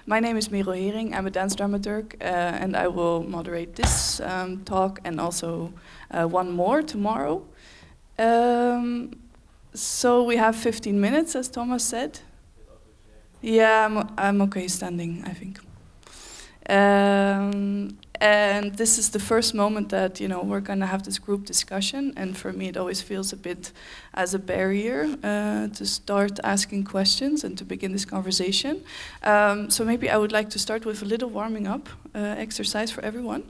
My name is Merel Hering. I'm a dance dramaturg, and I will moderate this talk and also one more tomorrow. So we have 15 minutes, as Thomas said. Yeah, I'm okay standing, I think. And this is the first moment that, you know, we're going to have this group discussion, and for me it always feels a bit as a barrier to start asking questions and to begin this conversation. So maybe I would like to start with a little warming up exercise for everyone,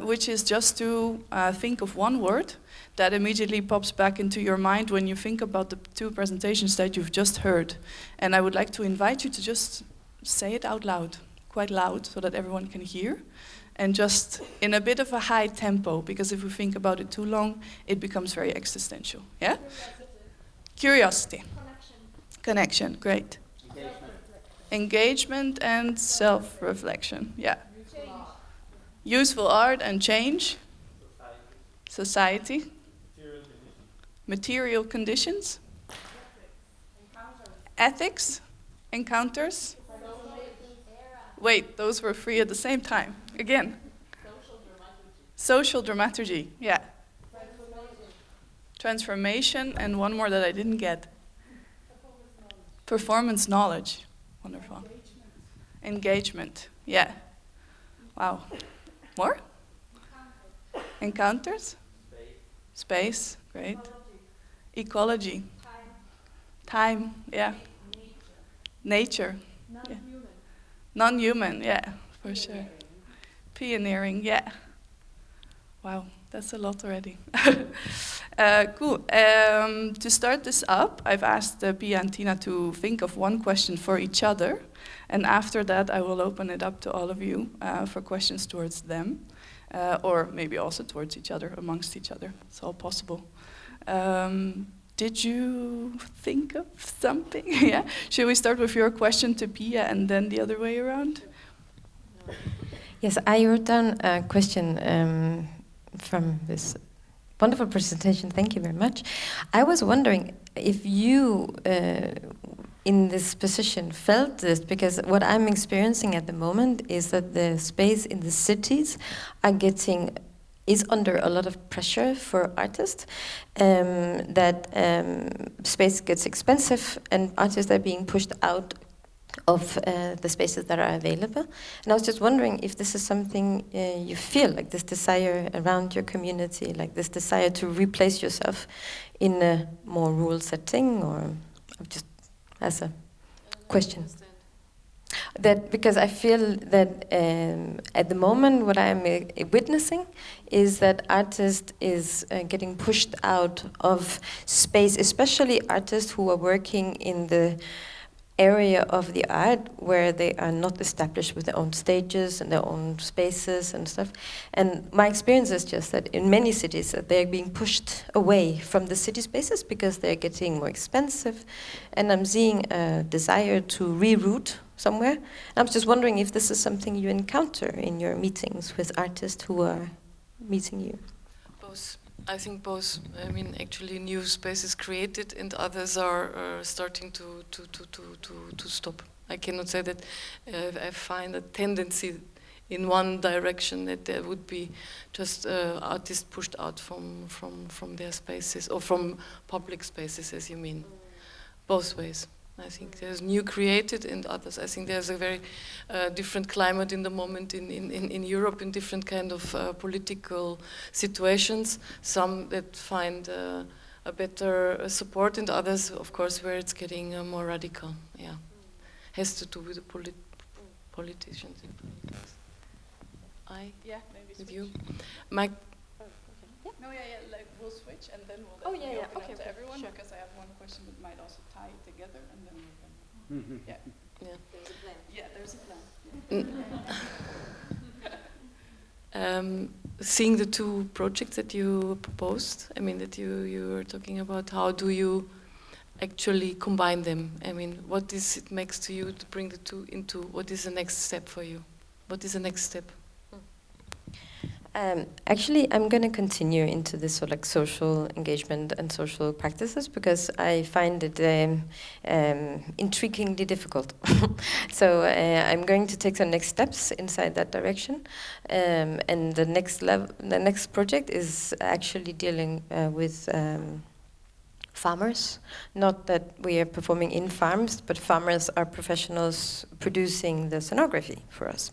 which is just to think of one word that immediately pops back into your mind when you think about the two presentations that you've just heard. And I would like to invite you to just say it out loud, quite loud, so that everyone can hear. And just in a bit of a high tempo, because if we think about it too long, it becomes very existential. Yeah? Curiosity. Connection, great. Engagement and self-reflection, yeah. Useful art and change. Society. Material conditions. Ethics. Encounters. Wait, those were three at the same time. Again. Social dramaturgy, yeah. Transformation, and one more that I didn't get. Performance knowledge. Wonderful. Engagement, yeah. Wow. More? Encounters? Space, great. Ecology. Time, yeah. Nature. Non-human, yeah, for sure. Pioneering, yeah. Wow, that's a lot already. Cool. To start this up, I've asked Pia and Tina to think of one question for each other, and after that I will open it up to all of you for questions towards them, or maybe also towards each other, amongst each other. It's all possible. Did you think of something? Yeah. Should we start with your question to Pia and then the other way around? Yes, I wrote down a question from this wonderful presentation. Thank you very much. I was wondering if you, in this position, felt this, because what I'm experiencing at the moment is that the space in the cities is under a lot of pressure for artists, that space gets expensive and artists are being pushed out of the spaces that are available. And I was just wondering if this is something you feel, like this desire around your community, like this desire to replace yourself in a more rural setting, or just as a question. That because I feel that at the moment what I'm witnessing is that artists is getting pushed out of space, especially artists who are working in the area of the art where they are not established with their own stages and their own spaces and stuff. And my experience is just that in many cities that they're being pushed away from the city spaces because they're getting more expensive, and I'm seeing a desire to reroute somewhere. I'm just wondering if this is something you encounter in your meetings with artists who are meeting you. Both. I think both. I mean, actually, new spaces created, and others are starting to stop. I cannot say that I find a tendency in one direction that there would be just artists pushed out from their spaces or from public spaces, as you mean. Both ways. I think there's new created and others. I think there's a very different climate in the moment in Europe, in different kind of political situations. Some that find a better support, and others, of course, where it's getting more radical. Yeah, has to do with the politicians. Yeah, maybe with you, Mike. No, yeah, like we'll switch and then we'll open up to everyone, sure. Because I have one question that might also tie it together, and then we can. Yeah. There's a plan. Yeah, there's a plan. Seeing the two projects that you proposed, I mean that you were talking about, how do you actually combine them? I mean, what is it makes to you to bring the two into? What is the next step for you? What is the next step? Actually, I'm going to continue into this sort of like social engagement and social practices because I find it intriguingly difficult. So I'm going to take some next steps inside that direction. And the next project is actually dealing with farmers. Not that we are performing in farms, but farmers are professionals producing the scenography for us.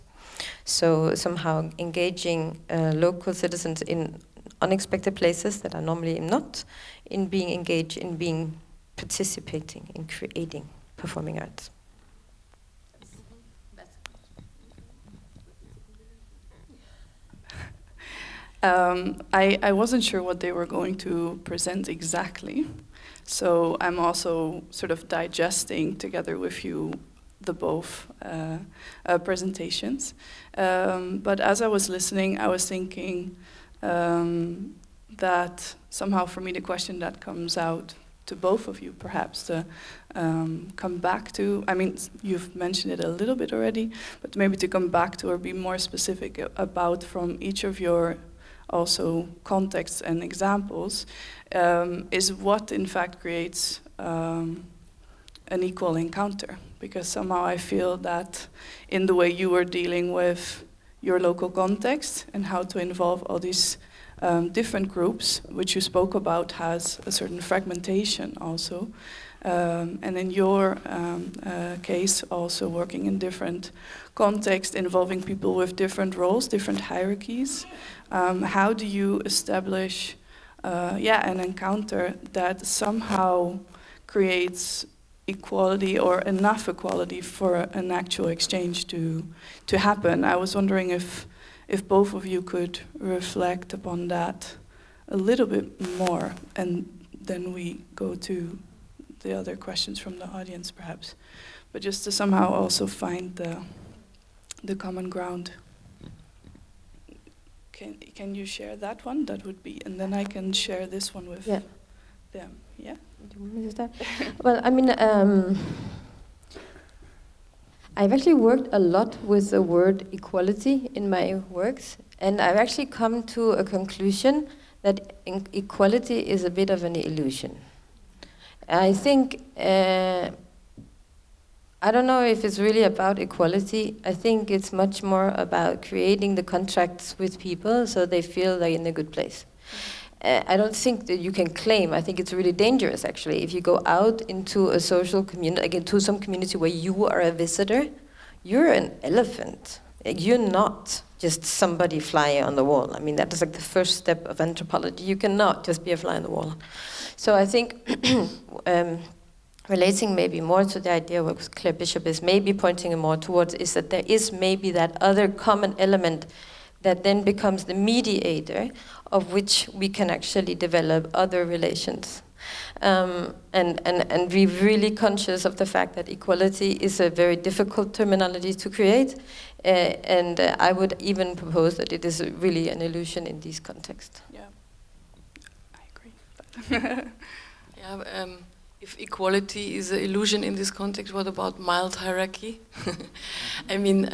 So somehow engaging local citizens in unexpected places that are normally not, in being engaged, in being participating, in creating performing arts. I wasn't sure what they were going to present exactly, so I'm also sort of digesting together with you the both presentations. But as I was listening, I was thinking that somehow for me the question that comes out to both of you perhaps to come back to, I mean, you've mentioned it a little bit already, but maybe to come back to or be more specific about from each of your also contexts and examples, is what in fact creates an equal encounter. Because somehow I feel that in the way you were dealing with your local context and how to involve all these different groups, which you spoke about, has a certain fragmentation also. And in your case, also working in different contexts, involving people with different roles, different hierarchies. How do you establish an encounter that somehow creates equality or enough equality for an actual exchange to happen? I was wondering if both of you could reflect upon that a little bit more, and then we go to the other questions from the audience perhaps, but just to somehow also find the common ground. Can you share that one? That would be, and then I can share this one with them. Yeah. Do you want me to start? Well, I mean, I've actually worked a lot with the word equality in my works, and I've actually come to a conclusion that equality is a bit of an illusion. I think, I don't know if it's really about equality. I think it's much more about creating the contracts with people so they feel they're in a good place. I don't think that you can claim, I think it's really dangerous actually, if you go out into a social community, again, to some community where you are a visitor, you're an elephant. You're not just somebody flying on the wall. I mean, that is like the first step of anthropology. You cannot just be a fly on the wall. So I think relating maybe more to the idea what Claire Bishop is maybe pointing more towards is that there is maybe that other common element that then becomes the mediator of which we can actually develop other relations. And be really conscious of the fact that equality is a very difficult terminology to create, and I would even propose that it is really an illusion in these contexts. Yeah, I agree. Yeah, if equality is an illusion in this context, what about mild hierarchy? I mean,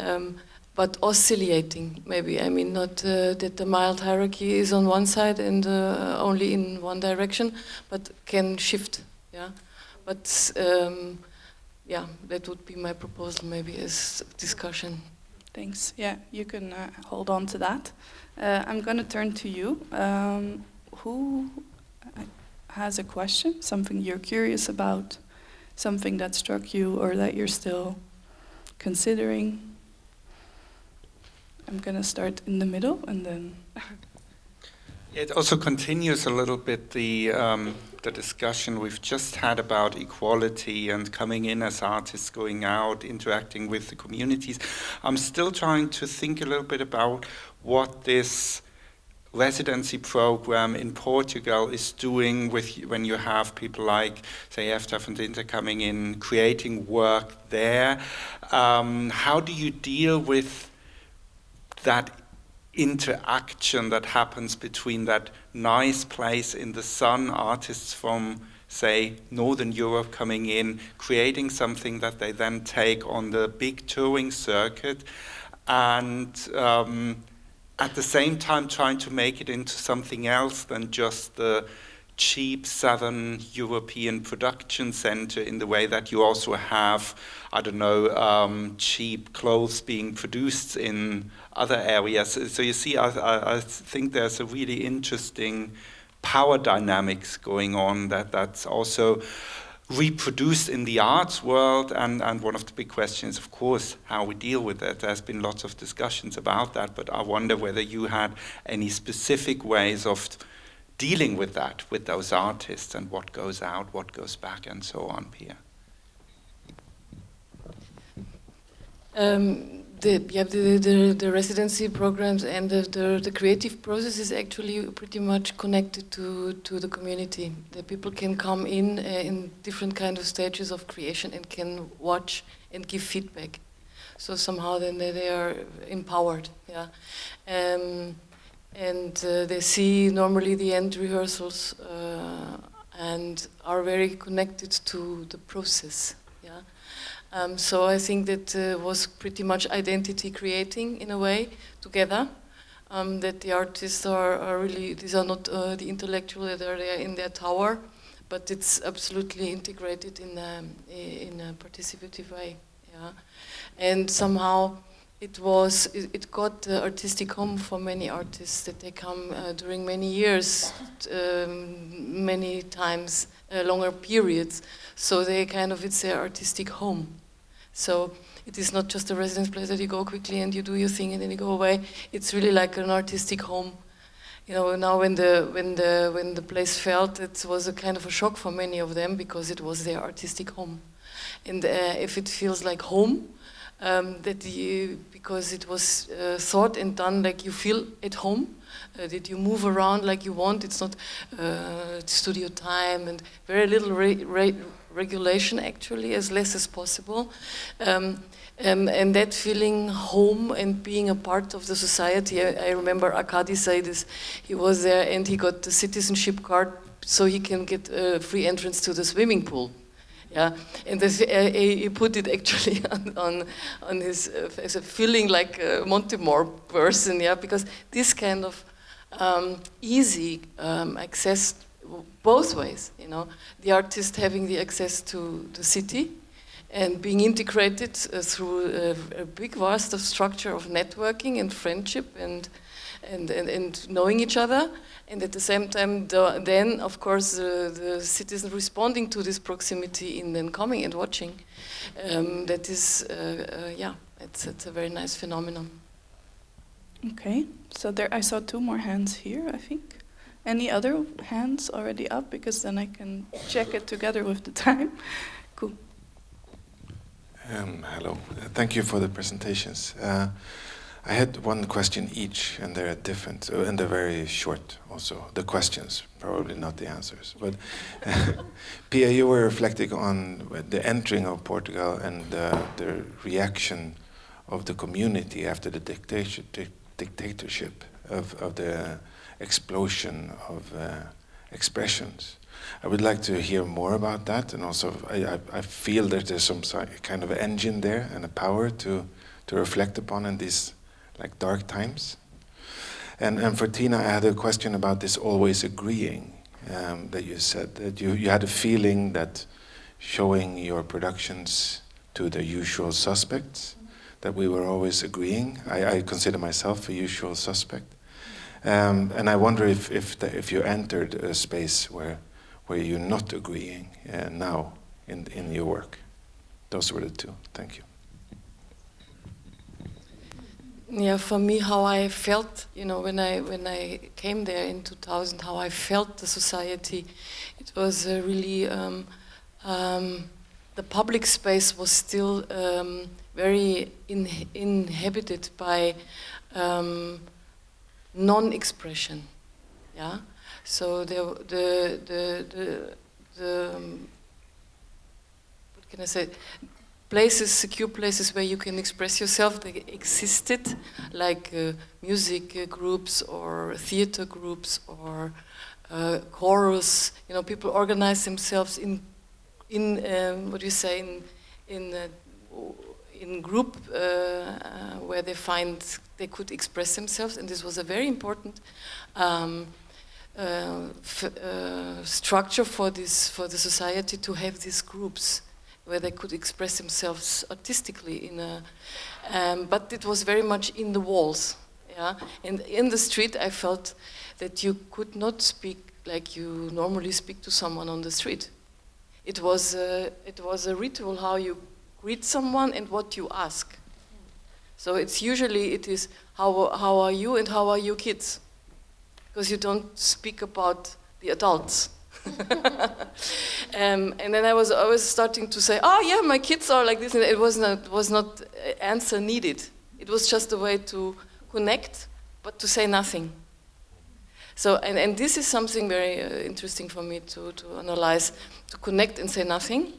but oscillating, maybe. I mean, not that the mild hierarchy is on one side and only in one direction, but can shift, yeah? But, yeah, that would be my proposal, maybe, as discussion. Thanks. Yeah, you can hold on to that. I'm going to turn to you. Who has a question? Something you're curious about? Something that struck you or that you're still considering? I'm going to start in the middle and then... It also continues a little bit the discussion we've just had about equality and coming in as artists, going out, interacting with the communities. I'm still trying to think a little bit about what this residency program in Portugal is doing with when you have people like, say, Efta van Dinter coming in, creating work there. How do you deal with that interaction that happens between that nice place in the sun, artists from, say, Northern Europe coming in, creating something that they then take on the big touring circuit, and at the same time trying to make it into something else than just the cheap Southern European production center, in the way that you also have, I don't know, cheap clothes being produced in other areas. So you see, I think there's a really interesting power dynamics going on that's also reproduced in the arts world, and one of the big questions, of course, how we deal with that. There's been lots of discussions about that, but I wonder whether you had any specific ways of dealing with that, with those artists, and what goes out, what goes back, and so on, Pia. The residency programs and the creative process is actually pretty much connected to the community. The people can come in different kind of stages of creation and can watch and give feedback. So somehow then they are empowered, yeah. And they see normally the end rehearsals and are very connected to the process, yeah. So I think that was pretty much identity creating in a way together. That the artists are really, these are not the intellectual that are there in their tower, but it's absolutely integrated in a participative way. Yeah, and somehow it got the artistic home for many artists, that they come during many years, many times, longer periods. So they it's their artistic home. So it is not just a residence place that you go quickly and you do your thing and then you go away. It's really like an artistic home. You know, now when the place felt, it was a kind of a shock for many of them, because it was their artistic home. And if it feels like home, because it was thought and done like you feel at home, that you move around like you want. It's not studio time, and very little regulation, actually, as less as possible. And that feeling home and being a part of the society. I remember Arkady say this. He was there and he got the citizenship card so he can get free entrance to the swimming pool. Yeah, and he put it actually on his as a feeling like a Montemor person. Yeah, because this kind of easy access both ways. You know, the artist having the access to the city and being integrated through a big vast of structure of networking and friendship and knowing each other. And at the same time, then, of course, the citizen responding to this proximity in then coming and watching. That is, yeah, it's a very nice phenomenon. Okay, so there I saw 2 more hands here, I think. Any other hands already up? Because then I can check it together with the time. Cool. Hello. Thank you for the presentations. I had one question each, and they're different, and they're very short also. The questions, probably not the answers. But Pia, you were reflecting on the entering of Portugal and the reaction of the community after the dictatorship of the explosion of expressions. I would like to hear more about that, and also I feel that there's some kind of engine there and a power to reflect upon in these like dark times. And for Tina, I had a question about this always agreeing that you said, that you had a feeling that showing your productions to the usual suspects, that we were always agreeing. I consider myself a usual suspect. And I wonder if you entered a space where you're not agreeing now in your work. Those were the 2. Thank you. Yeah, for me, how I felt, you know, when I came there in 2000, how I felt the society, it was really the public space was still very inhabited by non-expression. Yeah, so the what can I say? Places, secure places where you can express yourself, they existed, like music groups or theater groups or chorus. You know, people organize themselves in what do you say, in group where they find they could express themselves, and this was a very important structure for the society to have these groups where they could express themselves artistically but it was very much in the walls, yeah. And in the street, I felt that you could not speak like you normally speak to someone on the street. It was a ritual how you greet someone and what you ask. So it is how are you and how are your kids, because you don't speak about the adults. And then I was starting to say, oh yeah, my kids are like this, and it was not answer needed. It was just a way to connect, but to say nothing. So and this is something very interesting for me to analyze, to connect and say nothing.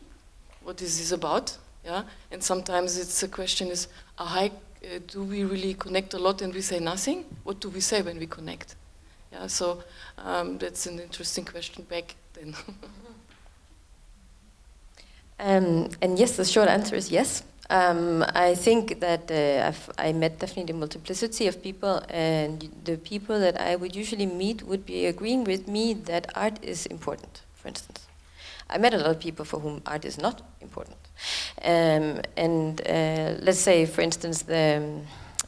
What is this about? Yeah, and sometimes it's a question is, do we really connect a lot and we say nothing? What do we say when we connect? Yeah, so that's an interesting question back then. And yes, the short answer is yes. I think that I met definitely a multiplicity of people, and the people that I would usually meet would be agreeing with me that art is important, for instance. I met a lot of people for whom art is not important. Let's say, for instance, the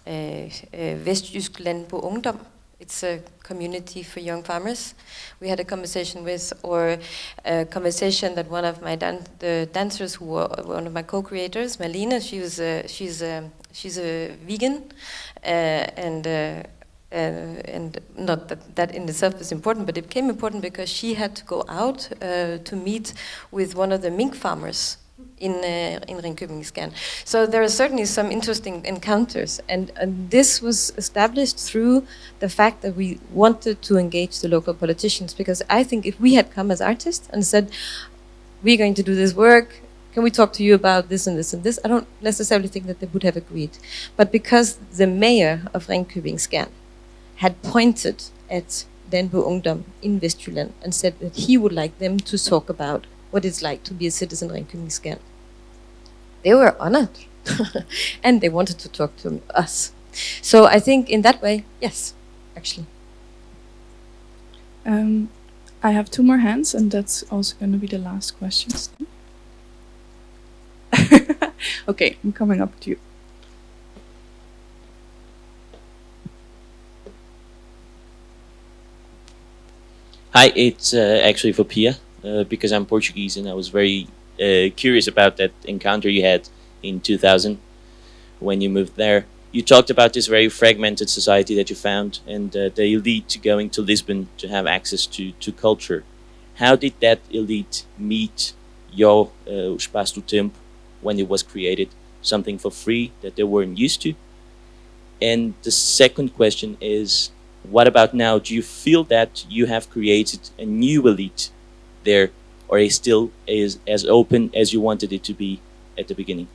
Vestjysk Landbrug Ungdom. It's a community for young farmers. We had a conversation with, or a conversation that one of my the dancers who were one of my co-creators, Marlene, she's a vegan, and not that in itself is important, but it became important because she had to go out to meet with one of the mink farmers in Ringkøbing. So there are certainly some interesting encounters, and this was established through the fact that we wanted to engage the local politicians, because I think if we had come as artists and said, we're going to do this work, can we talk to you about this and this and this, I don't necessarily think that they would have agreed. But because the mayor of Ringkøbing had pointed at Landbrug Ungdom in Vestjylland and said that he would like them to talk about what it's like to be a citizen in Ringkøbing. They were honored, and they wanted to talk to us. So I think in that way, yes, actually. I have 2 more hands, and that's also going to be the last questions. Okay, I'm coming up to you. Hi, it's actually for Pia, because I'm Portuguese, and I was very curious about that encounter you had in 2000 when you moved there. You talked about this very fragmented society that you found, and the elite to going to Lisbon to have access to culture. How did that elite meet your Espaço do Tempo when it was created? Something for free that they weren't used to? And the second question is, what about now? Do you feel that you have created a new elite there, or is still as open as you wanted it to be at the beginning?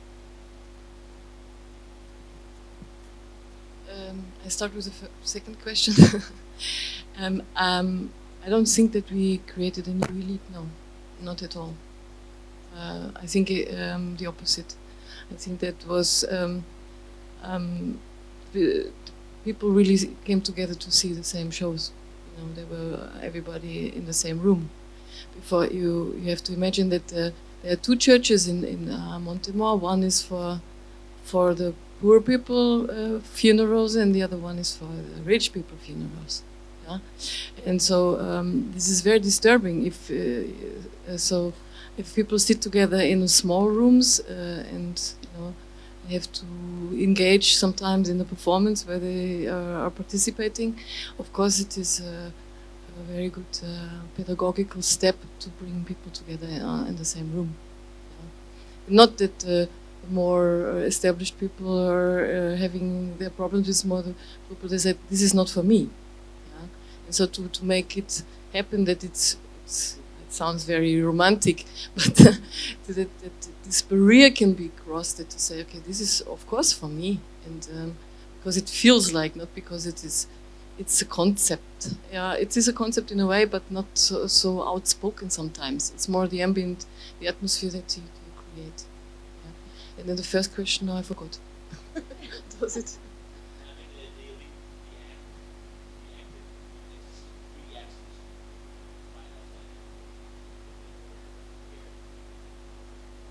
I start with the second question. I don't think that we created a new elite, no, not at all. I think the opposite. I think that was people really came together to see the same shows. You know, they were everybody in the same room. Before you have to imagine that there are 2 churches in Montemor. One is for the poor people funerals, and the other one is for the rich people funerals. Yeah, and so this is very disturbing. If people sit together in small rooms and they have to engage sometimes in the performance where they are participating, of course it is a very good pedagogical step to bring people together in the same room. Not that the more established people are having their problems, it's more the people that say, this is not for me. Yeah? And so to make it happen, that it sounds very romantic, but that this barrier can be crossed, that to say, okay, this is of course for me, and because it feels like, not because it's a concept. Yeah, it is a concept in a way, but not so outspoken sometimes. It's more the ambient, the atmosphere that you create. Yeah. And then the first question, now I forgot. Was it?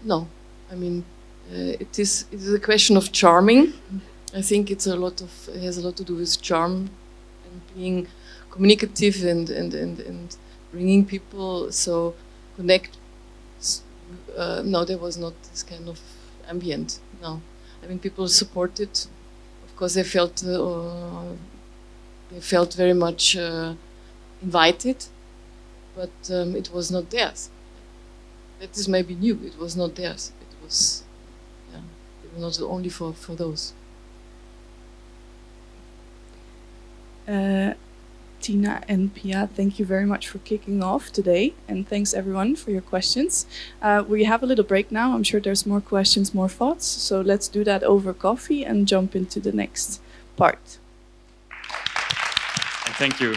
No, I mean, it is a question of charming. I think it has a lot to do with charm and being communicative and bringing people so connect. No, there was not this kind of ambient. No, I mean people supported. Of course, they felt very much invited, but it was not theirs. That is maybe new. It was not theirs. It was, yeah, it was not only for those. Tina and Pia, thank you very much for kicking off today, and thanks everyone for your questions. We have a little break now. I'm sure there's more questions, more thoughts, so let's do that over coffee and jump into the next part. Thank you.